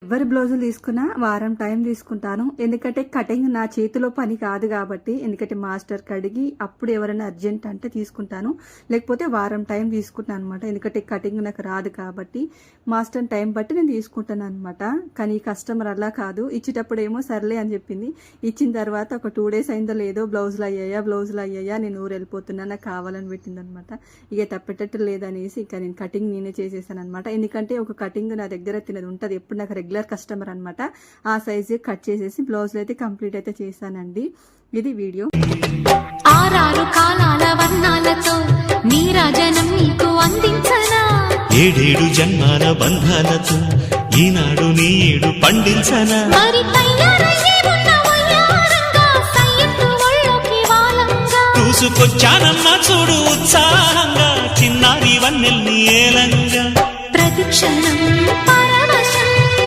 ఎవరి బ్లౌజులు తీసుకున్నా వారం టైం తీసుకుంటాను. ఎందుకంటే కటింగ్ నా చేతిలో పని కాదు కాబట్టి. ఎందుకంటే మాస్టర్ కడిగి అప్పుడు ఎవరైనా అర్జెంట్ అంటే తీసుకుంటాను, లేకపోతే వారం టైం తీసుకుంటాను అనమాట. ఎందుకంటే కటింగ్ నాకు రాదు కాబట్టి మాస్టర్ టైం బట్టి నేను తీసుకుంటాను అనమాట. కానీ ఈ కస్టమర్ అలా కాదు, ఇచ్చేటప్పుడు ఏమో సర్లే అని చెప్పింది. ఇచ్చిన తర్వాత ఒక 2 days అయిందో లేదో బ్లౌజులు అయ్యాయా నేను ఊరు వెళ్ళిపోతున్నా, నాకు కావాలని పెట్టింది అనమాట. ఇక తప్పేటట్టు లేదనేసి ఇక నేను కటింగ్ నేనే చేసేసాను అనమాట. ఎందుకంటే ఒక కటింగ్ నా దగ్గర తినది ఉంటుంది, ఎప్పుడు నాకు రెగ్యులర్ కస్టమర్ అనమాట. ఆ సైజు కట్ చేసేసి బ్లౌజులు అయితే కంప్లీట్ అయితే చేశానండి. ఇది వీడియో. 6 కాలాల వర్ణాలతో నీరాజనం నీకు అందించనా, 7 జన్మాల బంధాలతో ఈనాడు నీడు పండించనా. మరి తయారయ్యే ఉన్న వయ్యారంగా సయ్యత్తు ఒళ్ళోకి వాలంగా చూసుకొచ్చానమ్మా చూడు ఉత్సాహంగా, చిన్నారి వన్నెల్ని ఏలంగా. ప్రతిక్షణం